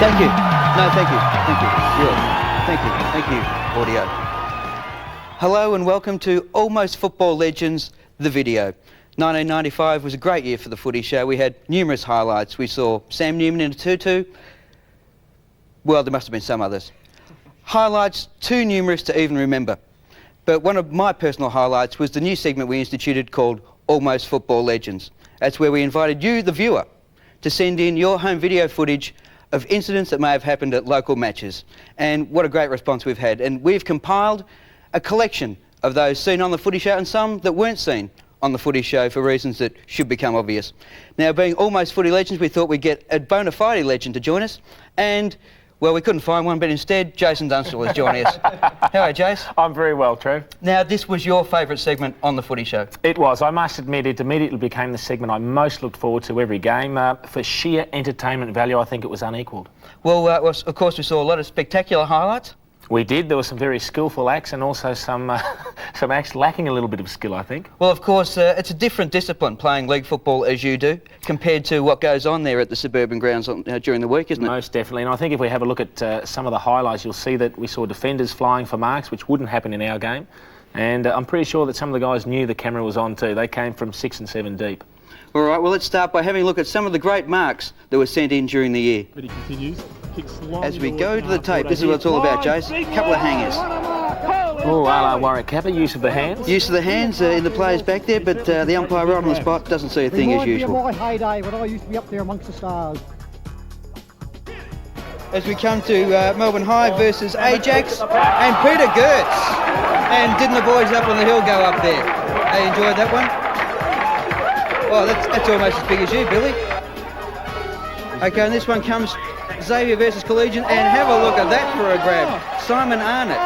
Thank you. No, thank you. Thank you. Really. Thank you. Thank you, audio. Hello and welcome to Almost Football Legends, the video. 1995 was a great year for the Footy Show. We had numerous highlights. We saw Sam Newman in a tutu. Well, there must have been some others. Highlights too numerous to even remember. But one of my personal highlights was the new segment we instituted called Almost Football Legends. That's where we invited you, the viewer, to send in your home video footage of incidents that may have happened at local matches. And what a great response we've had. And we've compiled a collection of those seen on the Footy Show and some that weren't seen on the Footy Show for reasons that should become obvious. Now, being almost footy legends, we thought we'd get a bona fide legend to join us. And, well, we couldn't find one, but instead, Jason Dunstall is joining us. How are you, Jace? I'm very well, Trev. Now, this was your favourite segment on the Footy Show. It was. I must admit, it immediately became the segment I most looked forward to every game. For sheer entertainment value, I think it was unequalled. Well, of course, we saw a lot of spectacular highlights. We did. There were some very skillful acts and also some acts lacking a little bit of skill, I think. Well, of course, it's a different discipline playing league football as you do compared to what goes on there at the suburban grounds during the week, isn't it? Most definitely. And I think if we have a look at some of the highlights, you'll see that we saw defenders flying for marks, which wouldn't happen in our game. And I'm pretty sure that some of the guys knew the camera was on too. They came from 6 and 7 deep. All right, well, let's start by having a look at some of the great marks that were sent in during the year. But he continues. As we go to the tape, this is what it's all about, Jace. A couple of hangers. Oh, ala Warwick Kappa, use of the hands. Use of the hands in the players back there, but the umpire right on the spot doesn't see a thing as usual. My heyday when I used to be up there amongst the stars. As we come to Melbourne High versus Ajax and Peter Gertz. And didn't the boys up on the hill go up there? They enjoyed that one? Oh, that's almost as big as you, Billy. Okay, and this one comes Xavier versus Collegian, and have a look at that for a grab. Simon Arnott.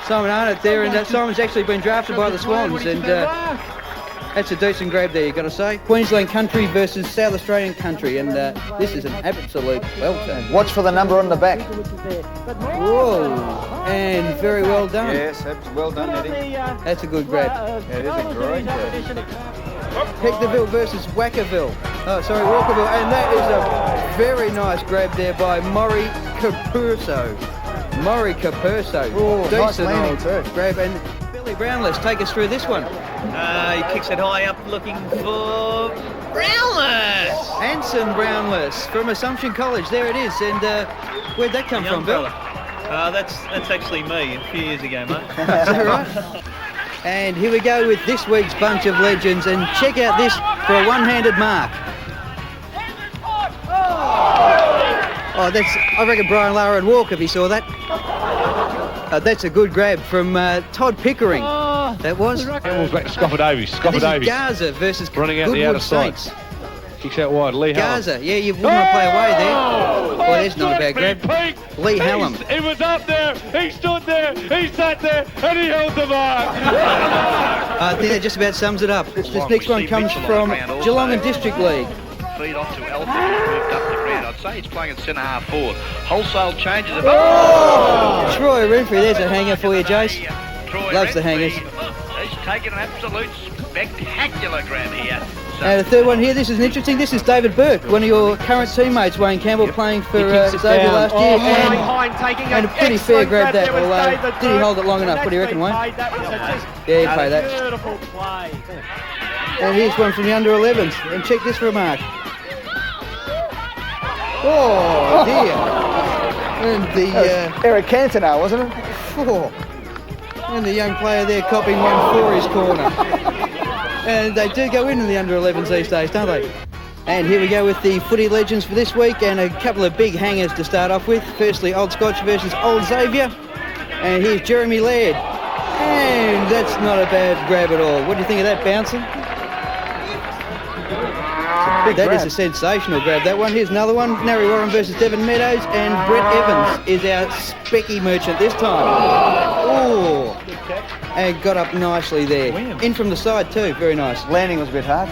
Simon Arnott there, and Simon's actually been drafted by the Swans, and that's a decent grab there, you've got to say. Queensland Country versus South Australian Country, and this is an absolute welter. Watch for the number on the back. Whoa, and very well done. Yes, that's well done, Eddie. That's a good grab. It is a great grab. Hectorville versus Walkerville, and that is a very nice grab there by Maury Capurso. Oh, nice Decent landing old too. grab. And Billy Brownless, take us through this one. He kicks it high up looking for Brownless. Anson Brownless from Assumption College, there it is. And where'd that come from, Bill? That's actually me a few years ago, mate. Is that right? And here we go with this week's bunch of legends, and check out this for a one-handed mark. Oh, I reckon Brian Lara would walk if he saw that. That's a good grab from Todd Pickering. That was. Ball's back to Scoffer Davies. This is Gaza versus running out the outer Goodwood side. Saints. Kicks out wide. Lee Hallam. Gaza, yeah, you wouldn't want to play away there. Oh, there's not a bad grab. Lee Hallam. He was up there, he stood there, he sat there, and he held the mark. I think that just about sums it up. This next one comes from Geelong and District League. Feed off to Alfred, moved up the ground. I'd say he's playing at centre half forward. Wholesale changes. Oh! Troy Renfrey, there's a hanger for you, Jace. Troy Loves the Renfrey, hangers. He's taken an absolute spectacular grab here. And the third one here, this is interesting. This is David Burke, one of your current teammates, Wayne Campbell, playing for Xavier last year. And a pretty fair grab that, although did he hold it long enough? What do you reckon, Wayne? Yeah, he played that. Beautiful play. And here's one from the under-11s. And check this remark. Oh, dear. And the... Eric Cantona, wasn't it? And the young player there copying one for his corner. And they do go into the under-11s these days, don't they? And here we go with the footy legends for this week, and a couple of big hangers to start off with. Firstly, Old Scotch versus Old Xavier. And here's Jeremy Laird. And that's not a bad grab at all. What do you think of that bouncing? That is a sensational grab, that one. Here's another one. Narry Warren versus Devon Meadows, and Brett Evans is our specky merchant this time. Oh, and got up nicely there. In from the side too, very nice. Landing was a bit hard.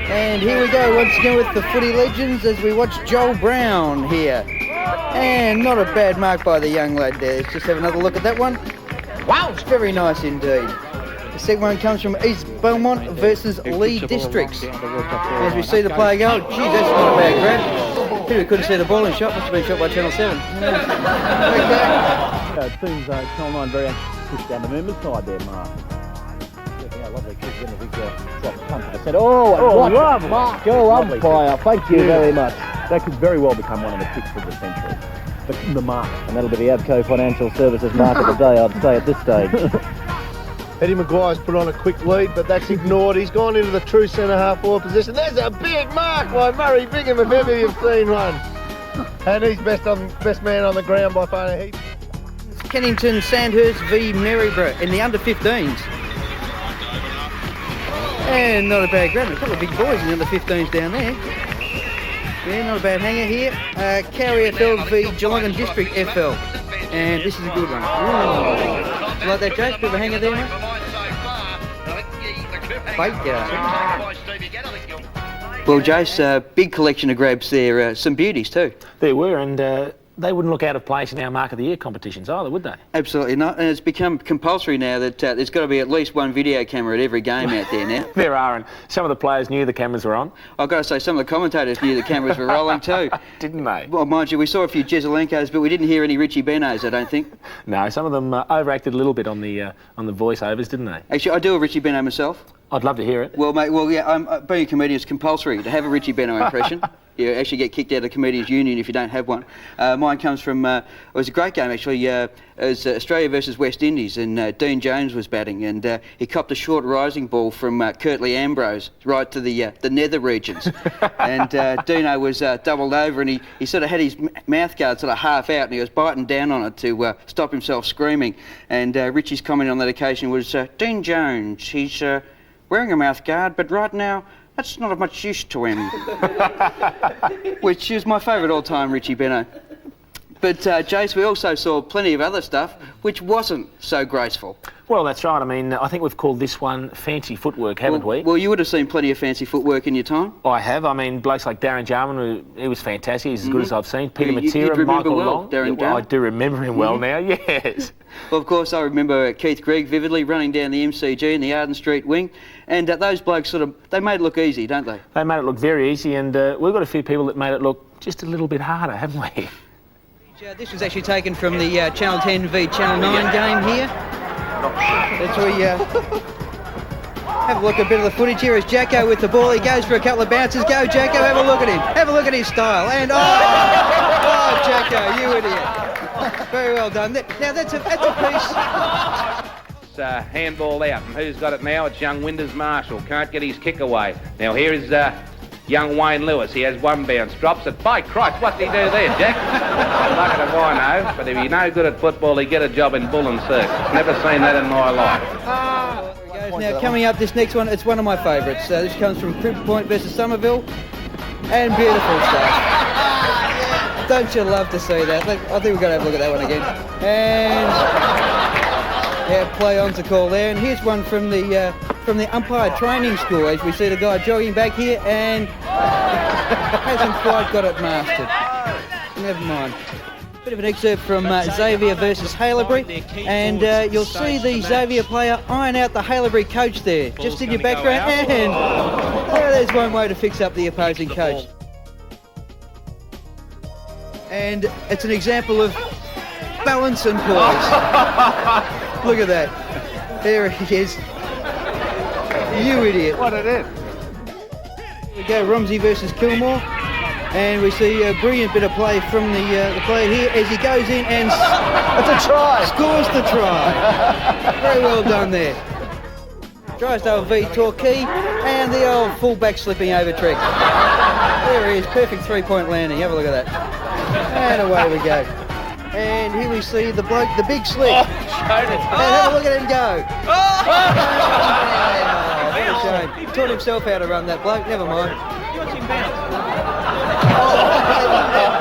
And here we go once again with the footy legends as we watch Joel Brown here. And not a bad mark by the young lad there. Let's just have another look at that one. Wow, it's very nice indeed. The second one comes from East Belmont versus Lee Districts. As we see the player go, geez, that's not a bad grab. Pity we couldn't see the ball in shot. Must have been shot by Channel 7. It seems Channel 9 very anxious to push down the movement side there, Mark. Yeah, lovely kick in the big drop punt. I said, lovely. Mark, umpire. Thank you very much. That could very well become one of the kicks of the century. The mark. And that'll be the Avco Financial Services mark of the day, I'd say, at this stage. Eddie Maguire's put on a quick lead, but that's ignored. He's gone into the true centre-half forward position. There's a big mark by Murray Bingham, if ever you've seen one. And he's best man on the ground by far. Kennington Sandhurst v Maryborough in the under-15s. And not a bad grab. A couple of big boys in the under-15s down there. Yeah, not a bad hanger here. Carrier FL v Geelong District FL. And this is a good one. Ooh. You like that, Jace? Bit of a hanger there, mate? Baker. Well, Jace, big collection of grabs there. Some beauties too. There were, and they wouldn't look out of place in our Mark of the Year competitions either, would they? Absolutely not. And it's become compulsory now that there's got to be at least one video camera at every game out there now. There are, and some of the players knew the cameras were on. I've got to say, some of the commentators knew the cameras were rolling too. Didn't they? Well, mind you, we saw a few Jezelenkos, but we didn't hear any Richie Benos, I don't think. No, some of them overacted a little bit on the voiceovers, didn't they? Actually, I do a Richie Beno myself. I'd love to hear it. Well, mate, yeah, being a comedian is compulsory to have a Richie Beno impression. You actually get kicked out of the Comedians Union if you don't have one. Mine comes from, it was a great game actually. It was Australia versus West Indies, and Dean Jones was batting, and he copped a short rising ball from Curtly Ambrose right to the nether regions. And Dino was doubled over, and he sort of had his mouth guard sort of half out, and he was biting down on it to stop himself screaming. And Richie's comment on that occasion was, Dean Jones, he's wearing a mouth guard, but right now, that's not of much use to him. Which is my favourite all-time Richie Beno. But, Jace, we also saw plenty of other stuff which wasn't so graceful. Well, that's right. I mean, I think we've called this one fancy footwork, haven't we? Well, you would have seen plenty of fancy footwork in your time. I have. I mean, blokes like Darren Jarman, he was fantastic. He's as good as I've seen. Peter Matera, Michael Long. Darren Jarman. I do remember him well now, yes. Well, of course, I remember Keith Gregg vividly running down the MCG in the Arden Street wing. And those blokes they made it look easy, don't they? They made it look very easy, and we've got a few people that made it look just a little bit harder, haven't we? This was actually taken from the Channel 10 v Channel 9 game here. That's where we have a look at a bit of the footage here as Jacko with the ball. He goes for a couple of bounces. Go, Jacko, have a look at him. Have a look at his style. And, oh, Jacko, you idiot. Very well done. Now, that's a piece. Handball out, and who's got it now? It's young Winders Marshall. Can't get his kick away. Now here is young Wayne Lewis. He has one bounce, drops it. By Christ, what did he do there, Jack? Lucky to wino, but if you're no good at football, he get a job in Bull and Circus. Never seen that in my life. Now coming up, this next one, it's one of my favourites. This comes from Crib Point versus Somerville, and beautiful stuff. Don't you love to see that? I think we've got to have a look at that one again. And yeah, play on to call there. And here's one from the umpire training school, as we see the guy jogging back here and hasn't quite got it mastered. Never mind. Bit of an excerpt from Xavier versus Haileybury, and you'll see the Xavier player iron out the Haileybury coach there, just in your background, and there's one way to fix up the opposing coach. And it's an example of balance and poise. Look at that. There he is. You idiot. What it is. We go Romsey versus Kilmore, and we see a brilliant bit of play from the player here as he goes in and It's a try. Scores the try. Very well done there. Drysdale v Torquay, and the old fullback slipping over trick. There he is, perfect three-point landing. Have a look at that. And away we go. And here we see the bloke, the big slick. And have a look at him go. What a shame. He taught himself how to run, that bloke. Never mind.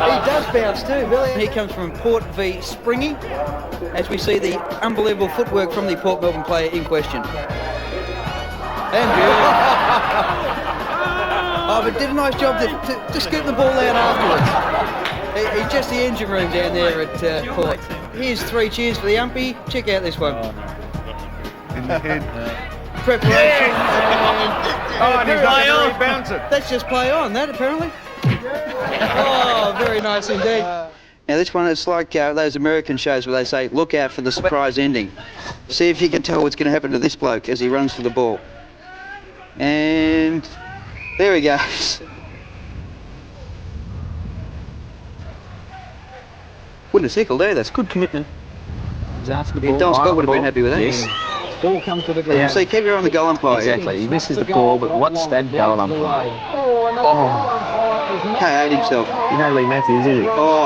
He does bounce too, Billy. He comes from Port v Springy, as we see the unbelievable footwork from the Port Melbourne player in question. And beautiful. Oh, but did a nice job to scoop the ball out afterwards. He's just the engine room down there at Port. Here's 3 cheers for the umpy. Check out this one. In the head. Preparation. And he's not going to bounce it. That's just play on, that apparently. Oh, very nice indeed. Now this one, it's like those American shows where they say, look out for the surprise ending. See if you can tell what's going to happen to this bloke as he runs for the ball. And there he goes. Wouldn't have tickled there, that's good commitment. He's after the ball. Don Scott would have been happy with that. Yes. Ball comes to the ground. Yeah. So keep your eye on the goal umpire. Exactly. He misses the ball, but what's that goal umpire? Oh, KO'd himself. You know Lee Matthews, is he? Oh,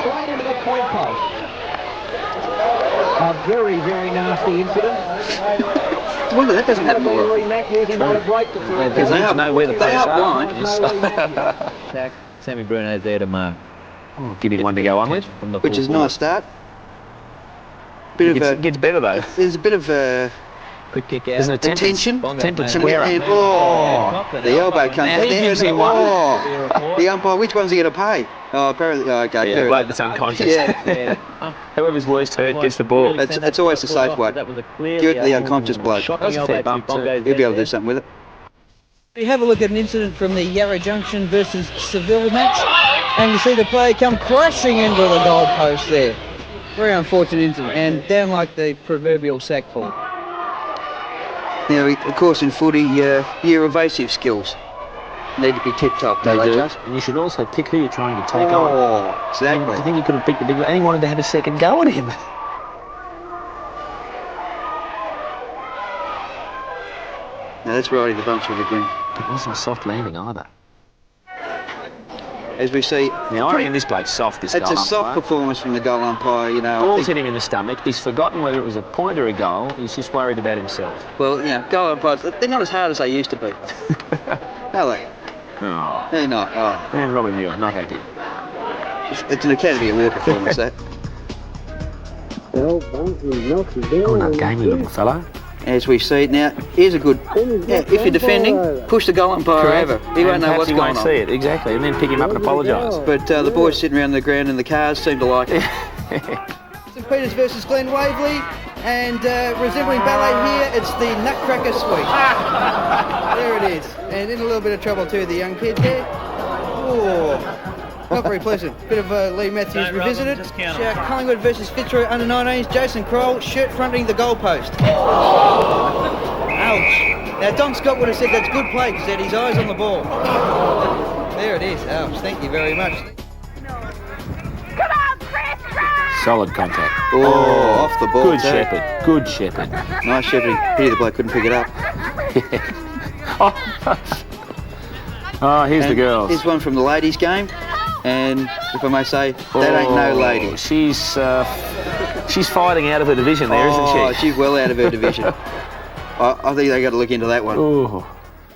A very, very nasty incident. well, that doesn't happen more often. Lee Matthews, he might have break the field. Because they know where the they players are blind. Sack. Sammy Bruno's there to mark. Oh, give him one to go on with. From the Which is a full nice start. Bit of Gets better though. there's a bit of Quick kick out. There's an tension. Attempted And, square up. the elbow comes Now out he there. gives him one. Oh, the umpire, which one's he going to pay? Oh, apparently, okay. Yeah, fair bloke enough. that's unconscious. Yeah. Whoever's worst hurt gets the ball. That's always the safe way. That was a Give it to the unconscious bloke. That was a fair bump too. He'll be able to do something with it. You have a look at an incident from the Yarra Junction versus Seville match, and you see the player come crashing into the goalpost there. Very unfortunate incident, and down like the proverbial sackful. Now, of course, in footy, your evasive skills need to be tip-top, don't they, Jess? And you should also pick who you're trying to take on. Oh, exactly. I think you could have picked the big one, and he wanted to have a second go at him. Now, that's riding the bumps with the green. It wasn't a soft landing either. As we see, Now, I reckon this bloke's soft, this it's goal a soft umpire. performance from the goal umpire, you know. I Ball's think- hit him in the stomach. He's forgotten whether it was a point or a goal. He's just worried about himself. Well, you know, goal umpires, they're not as hard as they used to be. Are they? Oh. They're not. Oh, And Robin Muir, not happy. it's an Academy Award performance, that. Good enough gamey little fellow. As we see it now, here's a good... Yeah, if you're defending, push the goal umpire over. He won't know what's he going won't on. see it, exactly, and then pick him up and apologise. But the boys sitting around the ground in the cars seem to like it. St Peters versus Glen Waverley, and resembling ballet here, it's the Nutcracker Suite. There it is, and in a little bit of trouble too, the young kid there. Oh, not very pleasant. Bit of Lee Matthews revisited. Collingwood versus Fitzroy under 19s. Jason Kroll shirt fronting the goalpost. Ouch. Now Don Scott would have said that's good play because he had his eyes on the ball. There it is. Ouch. Thank you very much. Solid contact. Oh, off the ball. Good too. shepherd, good shepherd. Nice shepherding. Pity the bloke couldn't pick it up. Oh, here's the And girls. Here's one from the ladies' game, and if I may say, that ain't no lady. She's fighting out of her division there, Oh, isn't she? she's well out of her division. I think they got to look into that one. Ooh.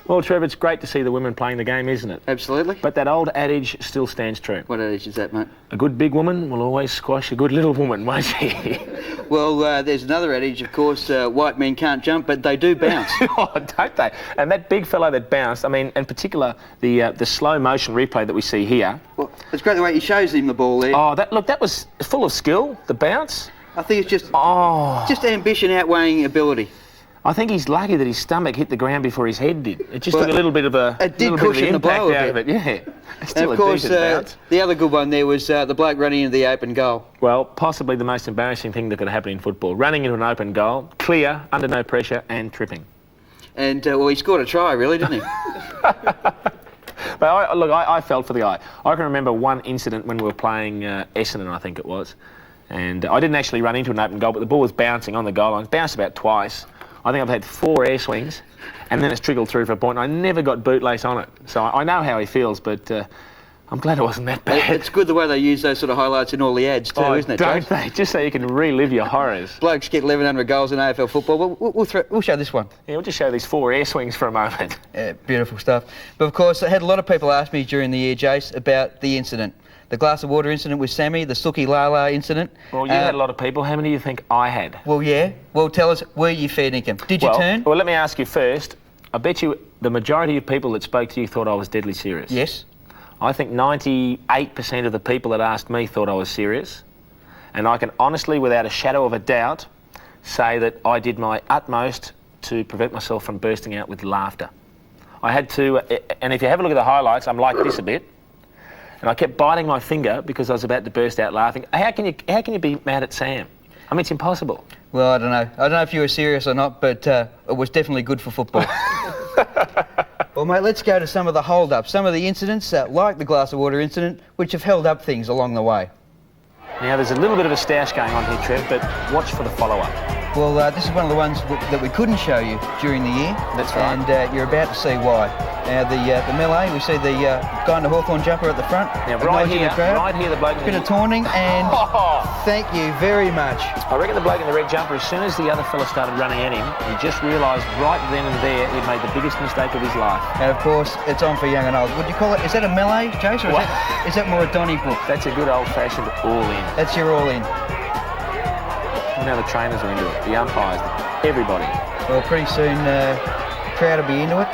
Well, Trevor, it's great to see the women playing the game, isn't it? Absolutely. But that old adage still stands true. What adage is that, mate? A good big woman will always squash a good little woman, won't she? Well, there's another adage, of course, white men can't jump, but they do bounce. Oh, don't they? And that big fellow that bounced, I mean, in particular, the slow motion replay that we see here. Well, it's great the way he shows him the ball there. Oh, that was full of skill, the bounce. I think it's just Oh. just ambition outweighing ability. I think he's lucky that his stomach hit the ground before his head did. It just Well, took a little bit of it did little bit of cushion the impact blow a out bit. of it. Yeah. It's And still of a course, decent bounce. the other good one there was the bloke running into the open goal. Well, possibly the most embarrassing thing that could happen in football. Running into an open goal, clear, under no pressure, and tripping. And, well, he scored a try, really, didn't he? But I felt for the guy. I can remember one incident when we were playing Essendon, I think it was. And I didn't actually run into an open goal, but the ball was bouncing on the goal line. It bounced about twice. I think I've had 4 air swings, and then it's trickled through for a point. I never got bootlace on it. So I know how he feels, but I'm glad it wasn't that bad. It's good the way they use those sort of highlights in all the ads too, isn't it, don't Jase? they? Just so you can relive your horrors. Blokes get 1,100 goals in AFL football. We'll show this one. Yeah, we'll just show these 4 air swings for a moment. Yeah, beautiful stuff. But of course, I had a lot of people ask me during the year, Jace, about the incident. The glass of water incident with Sammy, the Suki Lala incident. Well, you had a lot of people. How many do you think I had? Well, yeah. Well, tell us, were you fair dinkum? Did you turn? Well, let me ask you first. I bet you the majority of people that spoke to you thought I was deadly serious. Yes. I think 98% of the people that asked me thought I was serious. And I can honestly, without a shadow of a doubt, say that I did my utmost to prevent myself from bursting out with laughter. I had to, and if you have a look at the highlights, I'm like this a bit. and I kept biting my finger because I was about to burst out laughing. How can you be mad at Sam? I mean, it's impossible. Well, I don't know. I don't know if you were serious or not, but it was definitely good for football. Well, mate, let's go to some of the hold-ups, some of the incidents, like the glass of water incident, which have held up things along the way. Now, there's a little bit of a stoush going on here, Trev, but watch for the follow-up. Well, this is one of the ones that we couldn't show you during the year. That's right. And you're about to see why. Now, the melee, we see the guy in the Hawthorn jumper at the front. Now, right here, the bloke... Bit of taunting, and thank you very much. I reckon the bloke in the red jumper, as soon as the other fella started running at him, he just realised right then and there he'd made the biggest mistake of his life. And, of course, it's on for young and old. Would you call it... Is that a melee, Jace, or is that more a Donnybrook? That's a good old-fashioned all-in. That's your all-in. Well, now the trainers are into it, the umpires, everybody. Well, pretty soon the crowd will be into it.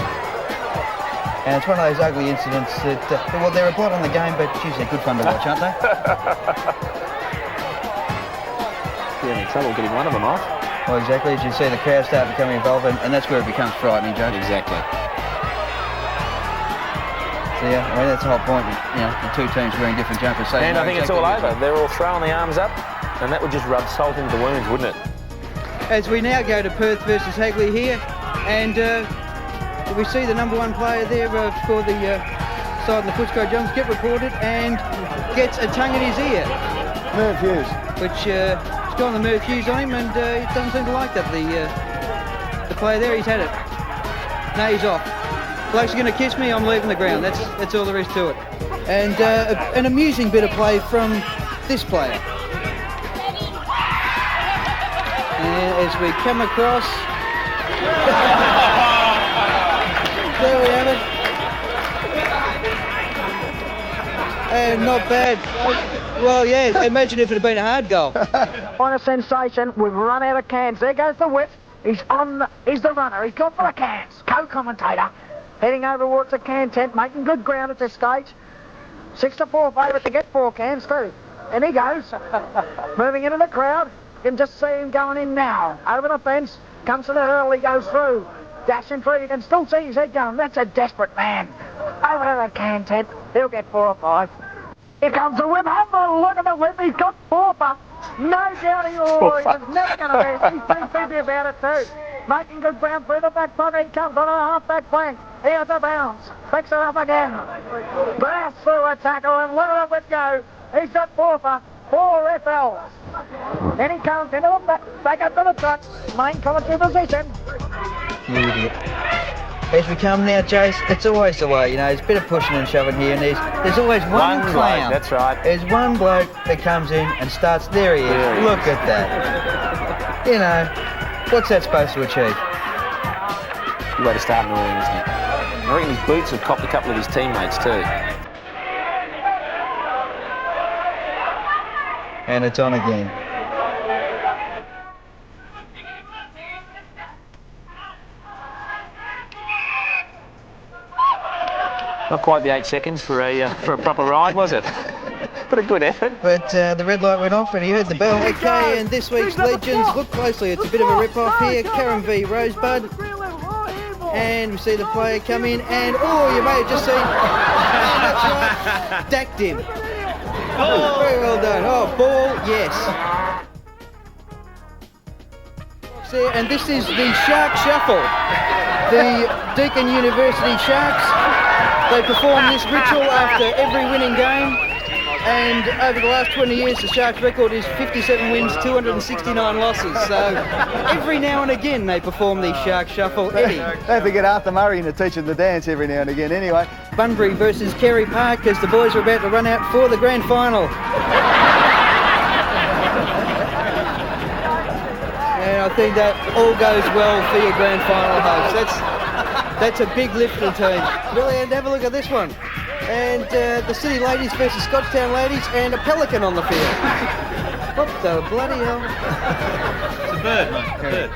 And it's one of those ugly incidents that, well, they're a blot on the game, but geez, they're good fun to watch, aren't they? You're having trouble getting one of them off. Well, exactly. As you see, the crowd start becoming involved, and that's where it becomes frightening, Joe. Exactly. So, yeah, I mean, that's the whole point. You know, the two teams wearing different jumpers. So and I think it's all over. They're all throwing the arms up, and that would just rub salt into the wounds, wouldn't it? As we now go to Perth versus Hagley here, and we see the number one player there for the side of the Footscray Johns get reported and gets a tongue in his ear. Merv Hughes. Which has gone the Merv Hughes on him, and he doesn't seem to like that, the player there. He's had it. No, he's off. Blokes are going to kiss me, I'm leaving the ground. That's all there is to it. And an amusing bit of play from this player. And as we come across... There we have it. And not bad. Well, yeah, imagine if it had been a hard goal. On a sensation, we've run out of cans. There goes the whip. He's the runner. He's gone for the cans. Co-commentator. Heading over towards the can tent, making good ground at this stage. 6-4 favourite to get 4 cans too. And he goes. Moving into the crowd. You can just see him going in now. Over the fence. Comes to the hurl. He goes through. Dashing through, you can still see his head going. That's a desperate man. Over to the can tent, he'll get 4 or 5. Here comes the whip. Have a look at the whip. He's got 4 up. No doubt he was never going to miss. He's too busy about it too. Making good ground through the back pocket. He comes on a half-back flank. Here's the bounce. Picks it up again. Blasts through a tackle and let the whip go. He's got 4 up. 4 FLs. Then he comes into the back up to the truck. Main commentary position. You idiot. As we come now, Jace, it's always the way, you know, there's a bit of pushing and shoving here, and there's always one clown. That's right. There's one bloke that comes in and starts, there he is, look at that. You know, what's that supposed to achieve? Good way to start an all-in, isn't it? I reckon his boots have copped a couple of his teammates too. And it's on again. Not quite the 8 seconds for a proper ride, was it? But a good effort. But the red light went off and he heard the bell. Okay, and this week's Legends, look closely, it's a bit of a rip-off here. Karen v Rosebud. And we see the player come in and, oh, you may have just seen, and that's right, dacked him. Oh, very well done. Oh, ball, yes. See, and this is the Shark Shuffle. The Deakin University Sharks. They perform this ritual after every winning game, and over the last 20 years the Sharks' record is 57 wins, 269 losses, so every now and again they perform the Shark Shuffle. Eddie. Don't forget Arthur Murray to teach them the dance every now and again anyway. Bunbury versus Kerry Park as the boys are about to run out for the grand final. And I think that all goes well for your grand final host. That's a big lift for the team. Really, and have a look at this one. And the City Ladies versus Scotchtown Ladies and a pelican on the field. What the bloody hell? It's a bird, mate. Bird.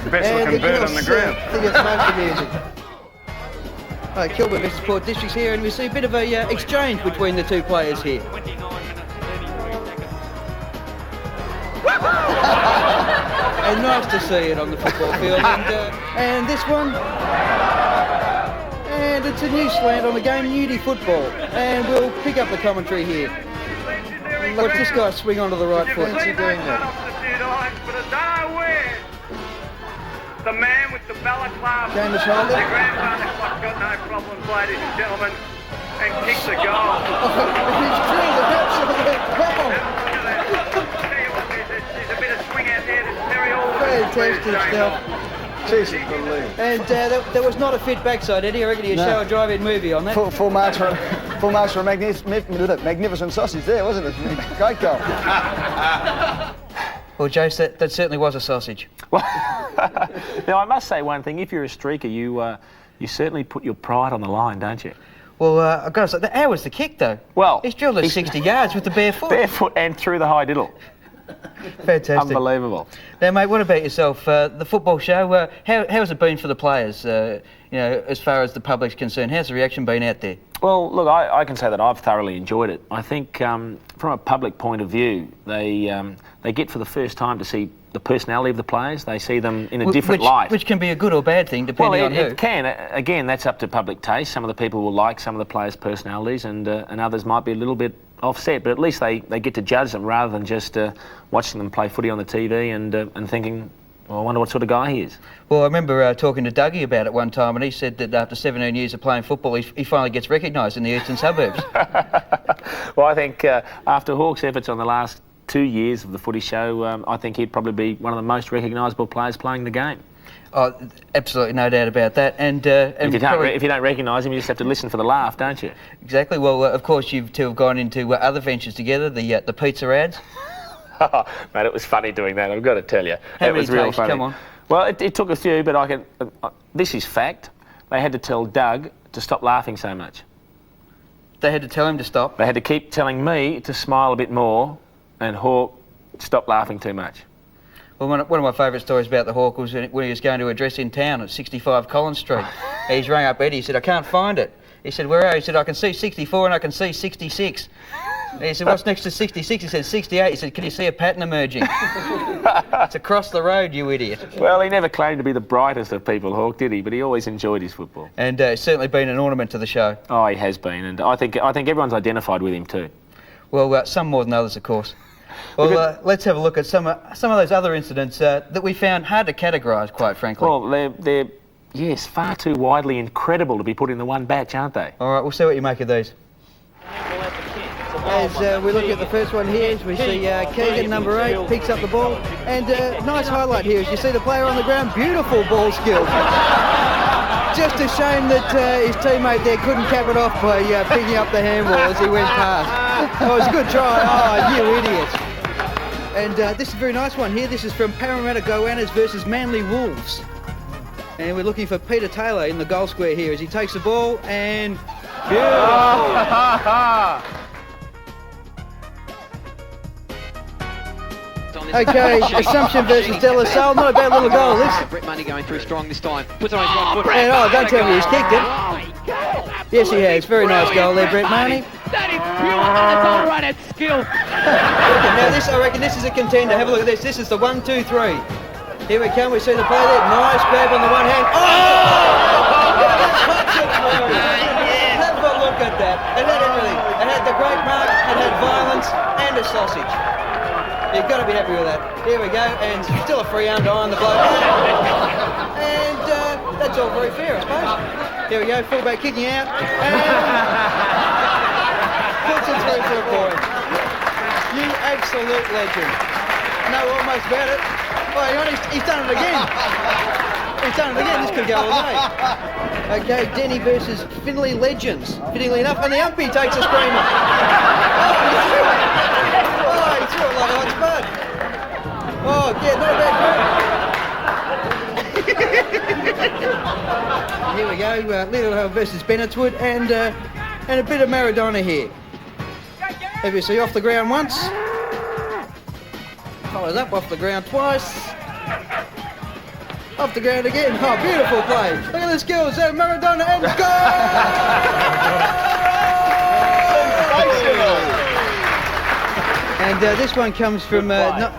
The best And looking bird on the ground. I think it's most amusing. Right, Kilburn versus Port Districts here, and we see a bit of a exchange between the two players here. And nice to see it on the football field. And this one, And it's a new slant on the game, nudie football. And we'll pick up the commentary here. Watch this guy swing onto the right foot. What's he doing there? The man with the balaclava. James Holder. The grandfather clock's got no problems, ladies and gentlemen, and kicks a goal. He's drilled an absolute bomb. There's a bit of swing out there that's very awesome. Fantastic stuff. Jesus, believe. And there was not a fit backside, Eddie. I reckon you'd show a drive-in movie on that. Full marks for a magnificent sausage there, wasn't it? Great goal. Well, Jace, that certainly was a sausage. Well, now, I must say one thing. If you're a streaker, you certainly put your pride on the line, don't you? Well, I've got to say, how was the kick, though? Well, he's drilled it 60 yards with the bare foot. Barefoot and through the high diddle. Fantastic. Unbelievable. Now, mate, what about yourself? The football show, how's it been for the players, as far as the public's concerned? How's the reaction been out there? Well, look, I can say that I've thoroughly enjoyed it. I think from a public point of view, they get for the first time to see the personality of the players. They see them in a different light. Which can be a good or bad thing, depending on who. It can. Again, that's up to public taste. Some of the people will like some of the players' personalities, and others might be a little bit offset, but at least they get to judge them rather than just watching them play footy on the TV and thinking, well, I wonder what sort of guy he is. Well, I remember talking to Dougie about it one time, and he said that after 17 years of playing football, he finally gets recognised in the eastern suburbs. Well, I think after Hawke's efforts on the last 2 years of the Footy Show, I think he'd probably be one of the most recognisable players playing the game. Oh, absolutely, no doubt about that. And if you don't recognise him, you just have to listen for the laugh, don't you? Exactly. Well, of course, you two have gone into other ventures together, the pizza ads. Oh, mate, it was funny doing that, I've got to tell you. How it many was real takes? funny. Come on. Well, it took a few, but this is fact. They had to tell Doug to stop laughing so much. They had to tell him to stop? They had to keep telling me to smile a bit more, and Hawke stop laughing too much. Well, one of my favourite stories about the Hawk was when he was going to address in town at 65 Collins Street. He's rang up Eddie, he said, I can't find it. He said, where are you? He said, I can see 64 and I can see 66. And he said, what's next to 66? He said, 68. He said, can you see a pattern emerging? It's across the road, you idiot. Well, he never claimed to be the brightest of people, Hawke, did he? But he always enjoyed his football. And it's certainly been an ornament to the show. Oh, he has been, and I think everyone's identified with him too. Well, some more than others, of course. Well, let's have a look at some of those other incidents that we found hard to categorise, quite frankly. Well, they're yes, far too widely incredible to be put in the one batch, aren't they? All right, we'll see what you make of these. As we look at the first one here, we see Keegan, number 8, picks up the ball. And nice highlight here is you see the player on the ground, beautiful ball skills. Just a shame that his teammate there couldn't cap it off by picking up the handball as he went past. Oh, it was a good try. Oh, you idiot. And this is a very nice one here. This is from Parramatta Goannas versus Manly Wolves. And we're looking for Peter Taylor in the goal square here as he takes the ball and... Okay, Assumption versus De La Salle. Not a bad little goal, this. Brett Money going through strong this time. Puts it on his right foot. And, don't tell me he's kicked it. Yes, he has. Very nice goal there, Brett Money. That is pure unadulterated skill. Now this, I reckon this is a contender. Have a look at this. This is the 1, 2, 3. Here we come. We see the play there. Nice grab on the one hand. Oh! Have a look at that. It had everything. It had the great mark. It had violence and a sausage. You've got to be happy with that. Here we go, and still a free arm to iron the bloke. And that's all very fair, I suppose. Here we go, fullback kicking out, and puts it through for a point. You absolute legend. No, almost about it. Oh, hang on, he's done it again. He's done it again, this could go all day. Okay, Denny versus Finley Legends. Fittingly enough, and the umpy takes a screamer. Oh, he threw it like a hot spud. Oh, yeah, not a bad grab. Here we go, Little versus Bennettswood, and a bit of Maradona here. Obviously off the ground once. Follows up off the ground twice. Off the ground again. Oh, beautiful play. Look at the skills there, Maradona, and goal! And this one comes from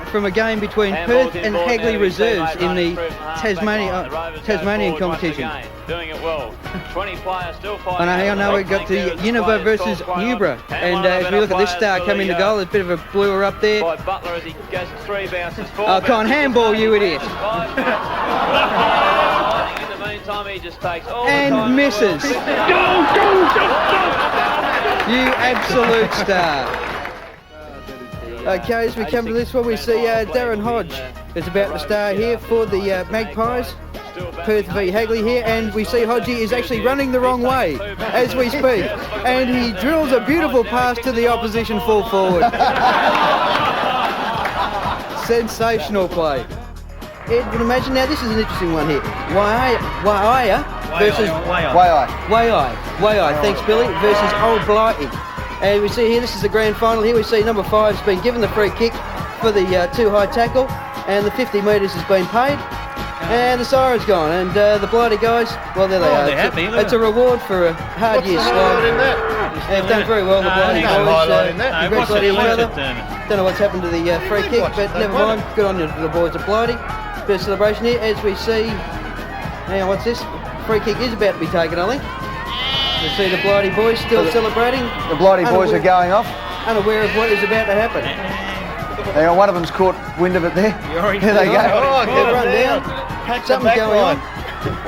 from a game between Perth and Hagley Reserves in the Tasmanian competition. Doing it well. 20 players still fighting. And I know we've got the Univer versus Newborough. And as we look at this star coming to goal, there's a bit of a bluer up there. By Butler as he goes 3 bounces forward. Oh, come on, handball, you idiot. In the meantime, he just takes all and misses. You absolute star. Okay, as we come to this one, we see Darren Hodge is about to star here for the Magpies. Perth v Hagley here, and we see Hodgie is actually running the wrong way as we speak, and he drills a beautiful pass to the opposition full forward. Sensational play. Ed, would imagine now this is an interesting one here. Waiai versus Waiai. Thanks, Billy. Versus Old Blighty. And we see here, this is the grand final here. We see number 5's been given the free kick for the too high tackle, and the 50 metres has been paid, and the siren's gone. And the Blighty guys, well, there they are. They're happy. It's a reward for a hard year's slog. They've done very well, the Blighty boys. Congratulating each other. Don't know what's happened to the free kick, but never mind. Good on you, the boys at Blighty. Bit of celebration here as we see. Now, what's this? Free kick is about to be taken, I think. We see the Blighty boys still celebrating. The Blighty boys are going off. Unaware of what is about to happen. Hang on, one of them's caught wind of it there. Here they go. They've run down. Something's going on.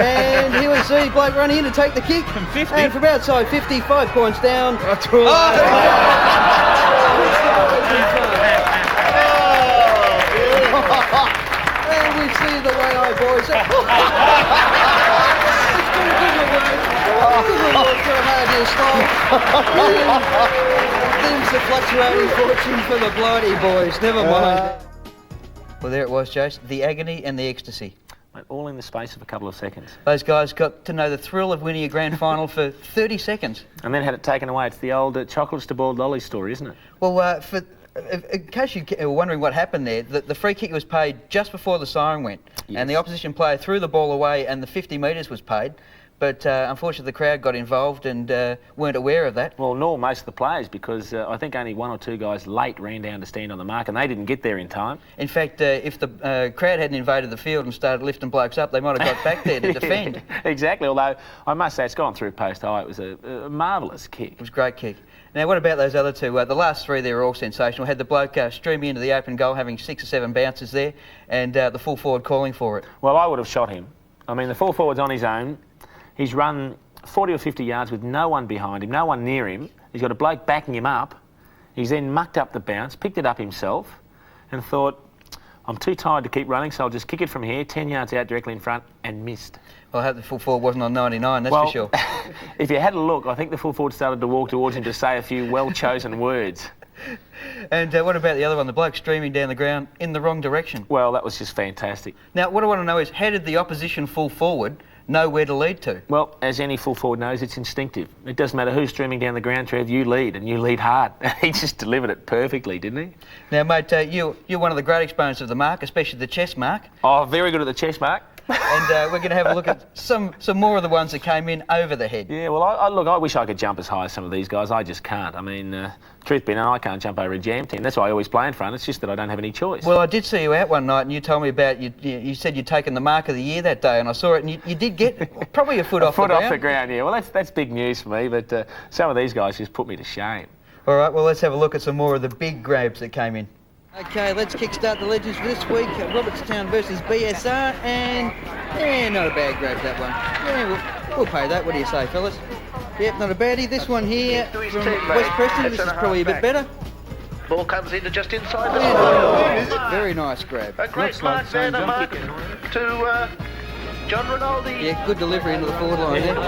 And here we see Blake running in to take the kick. From 50. And from outside 50, 5 points down. That's right. And we see the Waiai boys. Things are fluctuating fortune for the Blighty boys, never mind. Well, there it was, Jace, the agony and the ecstasy. All in the space of a couple of seconds. Those guys got to know the thrill of winning a grand final for 30 seconds. And then had it taken away. It's the old chocolates to boiled lolly story, isn't it? Well, in case you were wondering what happened there, the free kick was paid just before the siren went. Yes. And the opposition player threw the ball away and the 50 metres was paid. But unfortunately the crowd got involved and weren't aware of that. Well, nor most of the players, because I think only 1 or 2 guys late ran down to stand on the mark and they didn't get there in time. In fact, if the crowd hadn't invaded the field and started lifting blokes up, they might have got back there to defend. Exactly, although I must say it's gone through post high. It was a marvellous kick. It was a great kick. Now, what about those other two? The last 3 there were all sensational. Had the bloke streaming into the open goal, having 6 or 7 bounces there, and the full forward calling for it. Well, I would have shot him. I mean, the full forward's on his own. He's run 40 or 50 yards with no one behind him, no one near him. He's got a bloke backing him up. He's then mucked up the bounce, picked it up himself, and thought, I'm too tired to keep running, so I'll just kick it from here, 10 yards out directly in front, and missed. Well, I hope the full forward wasn't on 99, that's for sure. If you had a look, I think the full forward started to walk towards him to say a few well-chosen words. And what about the other one, the bloke streaming down the ground in the wrong direction? Well, that was just fantastic. Now, what I want to know is, how did the opposition full forward know where to lead to? Well, as any full forward knows, it's instinctive. It doesn't matter who's streaming down the ground, Trev, you lead, and you lead hard. He just delivered it perfectly, didn't he? Now, mate, you're one of the great exponents of the mark, especially the chest mark. Oh, very good at the chest mark. And we're going to have a look at some more of the ones that came in over the head. Yeah, well, I wish I could jump as high as some of these guys. I just can't. I mean, truth be known, I can't jump over a jam team. That's why I always play in front. It's just that I don't have any choice. Well, I did see you out one night and you told me about, you said you'd taken the mark of the year that day, and I saw it, and you did get probably a foot off the ground. A foot off the ground, yeah. Well, that's big news for me, but some of these guys just put me to shame. All right, well, let's have a look at some more of the big grabs that came in. Okay, let's kickstart the legends for this week. Robertstown versus BSR, and not a bad grab, that one. Yeah, we'll pay that. What do you say, fellas? Yep, not a baddie. This one here from West Preston, this is probably a bit better. Ball comes in just inside the Very nice grab. A great mark there, the mark to John Rinaldi. Yeah, good delivery into the forward line there. Be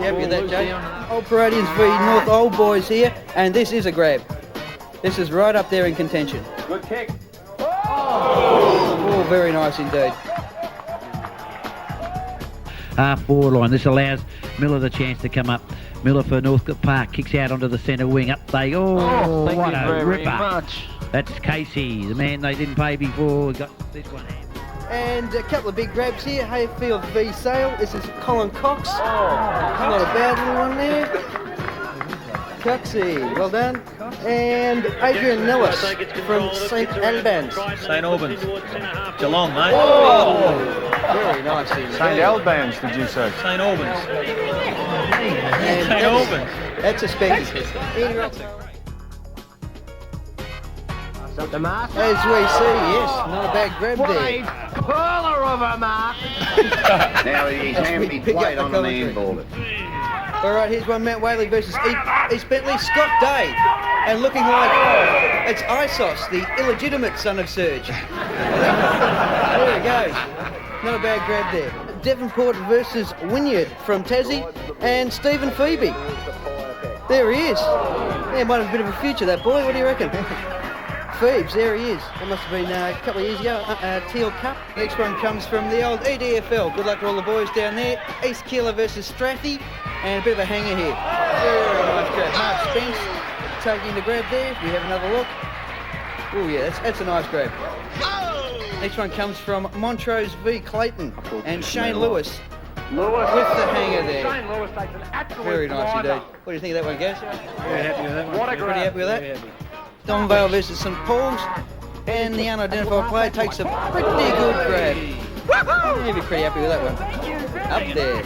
happy with that, Jay. Old Paradians v North Old Boys here, and this is a grab. This is right up there in contention. Good kick. Oh, very nice indeed. Half-forward line. This allows Miller the chance to come up. Miller for Northcote Park. Kicks out onto the centre wing. Up they go. Oh, what a ripper. That's Casey, the man they didn't pay before. Got this one. And a couple of big grabs here. Hayfield v Sale. This is Colin Cox. Not a bad little one there. Coxey, well done. And Adrian Nellis from St Albans. St Albans. Geelong, mate. Oh, very nice. St Albans, did you say? St Albans. And St Albans. That's a specky. The mark. As we see, yes, not a bad grab there. Curler of a mark. Now he's hand plate on the handball. All right, here's one Mount Whaley versus East Bentley. Scott Day, and looking like it's Isos, the illegitimate son of Serge. There he goes. Not a bad grab there. Devonport versus Wynyard from Tassie, and Stephen Phoebe. There he is. Yeah, might have a bit of a future, that boy. What do you reckon? Phoebes, there he is. That must have been a couple of years ago. Teal Cup. Next one comes from the old EDFL. Good luck to all the boys down there. East Keeler versus Strathy. And a bit of a hanger here. Very nice grab. Mark Spence taking the grab there. We have another look. Oh yeah, that's a nice grab. Next one comes from Montrose v Clayton. And Shane Lewis. With the hanger there. Shane Lewis takes an absolute Very nice blinder. indeed. What do you think of that one, Gaz? Very happy with that one. What a Pretty grab. happy with that? Donvale versus St Paul's, and the unidentified player takes a pretty good grab. You'd be pretty happy with that one. Up there.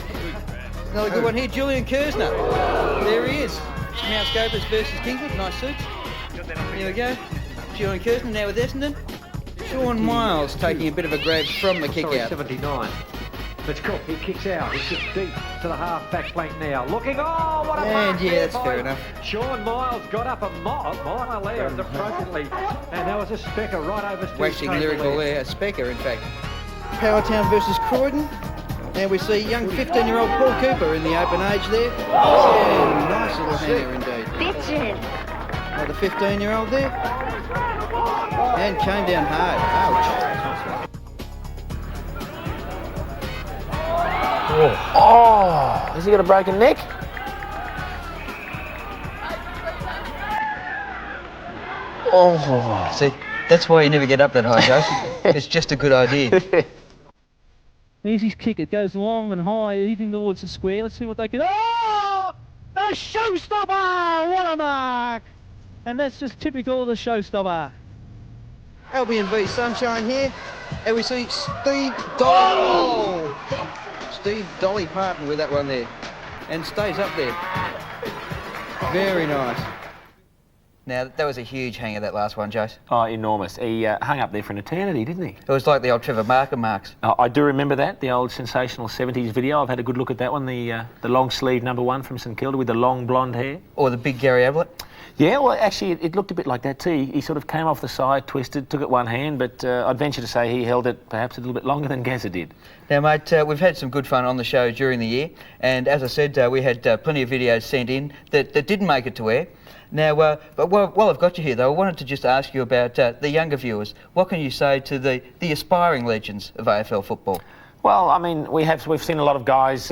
Another good one here, Julian Kersner. There he is. Mount Scopus versus Kingswood, nice suits. Here we go. Julian Kersner now with Essendon. Sean Miles taking a bit of a grab from the kick out. 79. It's Cook, he kicks out. He kicks deep to the half-back flank now. Looking, oh, what a And mark yeah, there that's by fair enough. Sean Miles got up a mile there appropriately. And there was a specker right over Steve's Waxing total lyrical there. there, a specker in fact. Powertown versus Croydon. And we see young 15-year-old Paul Cooper in the open age there. Yeah, nice little hanger indeed. Another 15-year-old there. And came down hard. Ouch. Oh, has he got a broken neck? Oh. See, that's why you never get up that high, Joe. It's just a good idea. There's his kick. It goes long and high, heading towards the square. Let's see what they can... Oh! A showstopper! What a mark! And that's just typical of the showstopper. Albion v Sunshine here. And we see Steve Dolly. Steve Dolly Parton with that one there. And stays up there. Very nice. Now, that was a huge hanger, that last one, Jace. Oh, enormous. He hung up there for an eternity, didn't he? It was like the old Trevor Marmalade marks. I do remember that, the old sensational 70s video. I've had a good look at that one, the long sleeve #1 from St Kilda with the long blonde hair. Or the big Gary Ablett. Yeah, well, actually, it looked a bit like that too. He sort of came off the side, twisted, took it one hand, but I'd venture to say he held it perhaps a little bit longer than Gazza did. Now, mate, we've had some good fun on the show during the year, and as I said, we had plenty of videos sent in that didn't make it to air. Now, but while I've got you here, though, I wanted to just ask you about the younger viewers. What can you say to the aspiring legends of AFL football? Well, I mean, we've seen a lot of guys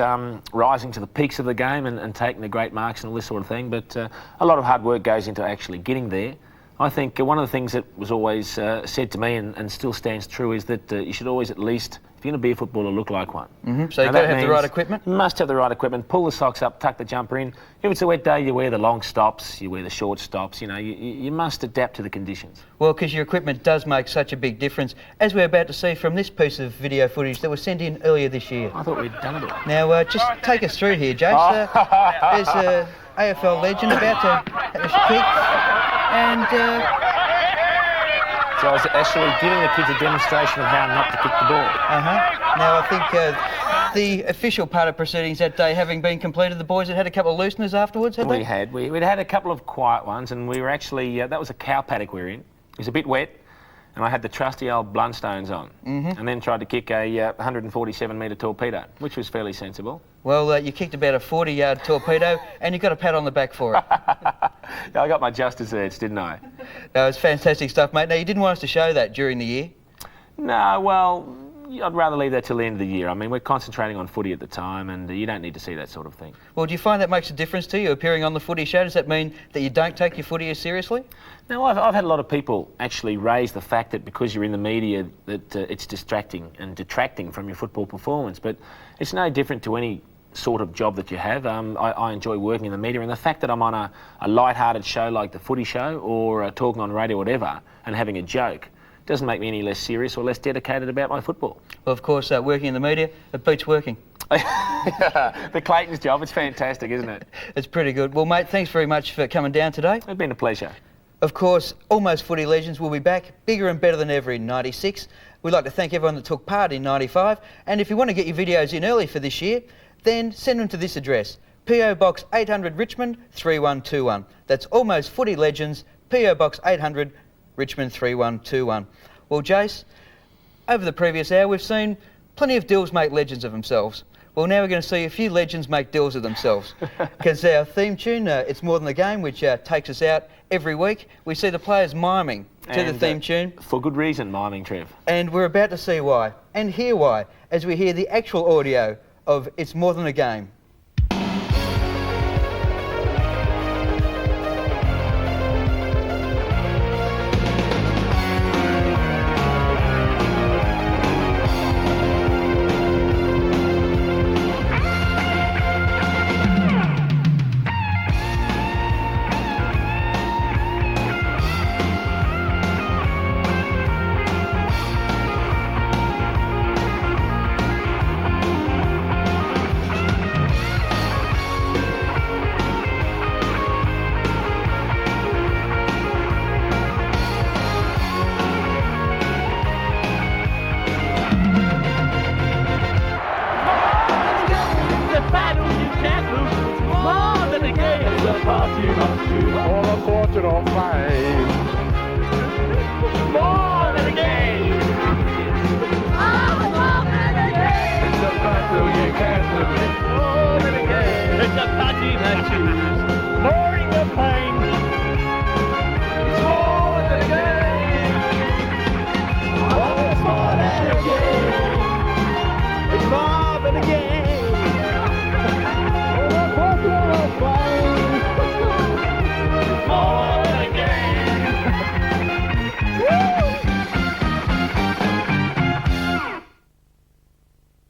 rising to the peaks of the game and taking the great marks and all this sort of thing, but a lot of hard work goes into actually getting there. I think one of the things that was always said to me and still stands true is that you should always at least, if you're going to be a footballer, look like one. Mm-hmm. So you've got to have the right equipment? You must have the right equipment. Pull the socks up, tuck the jumper in. If it's a wet day, you wear the long stops, you wear the short stops. You know, you must adapt to the conditions. Well, because your equipment does make such a big difference, as we're about to see from this piece of video footage that was sent in earlier this year. I thought we'd done it. Now, just take us through here, Jace. There's an AFL legend about to have a kick, and... So I was actually giving the kids a demonstration of how not to kick the ball. Now, I think the official part of proceedings that day having been completed, the boys had a couple of looseners afterwards, had they? We'd had a couple of quiet ones, and we were actually, that was a cow paddock we were in. It was a bit wet, and I had the trusty old Blundstones on, and then tried to kick a 147-metre torpedo, which was fairly sensible. Well, you kicked about a 40-yard torpedo, and you got a pat on the back for it. Yeah, I got my just desserts, didn't I? No, it's fantastic stuff, mate. Now, you didn't want us to show that during the year? No, well, I'd rather leave that till the end of the year. I mean, we're concentrating on footy at the time, and you don't need to see that sort of thing. Well, do you find that makes a difference to you, appearing on the Footy Show? Does that mean that you don't take your footy as seriously? No, I've had a lot of people actually raise the fact that because you're in the media that it's distracting and detracting from your football performance, but it's no different to any sort of job that you have. I enjoy working in the media, and the fact that I'm on a light-hearted show like the Footy Show or talking on radio or whatever and having a joke doesn't make me any less serious or less dedicated about my football. Well, of course, working in the media, it beats working. The Clayton's job, it's fantastic, isn't it? It's pretty good. Well, mate, thanks very much for coming down today. It's been a pleasure. Of course, Almost Footy Legends will be back, bigger and better than ever in 96. We'd like to thank everyone that took part in 95. And if you want to get your videos in early for this year, then send them to this address, PO Box 800 Richmond 3121. That's Almost Footy Legends, PO Box 800 Richmond 3121. Well, Jace, over the previous hour we've seen plenty of Dills make legends of themselves. Well, now we're going to see a few legends make Dills of themselves. Because our theme tune, It's More Than a Game, which takes us out every week, we see the players miming to the theme tune. For good reason, miming, Trev. And we're about to see why, and hear why, as we hear the actual audio of It's More Than a Game. It's a party that you lose.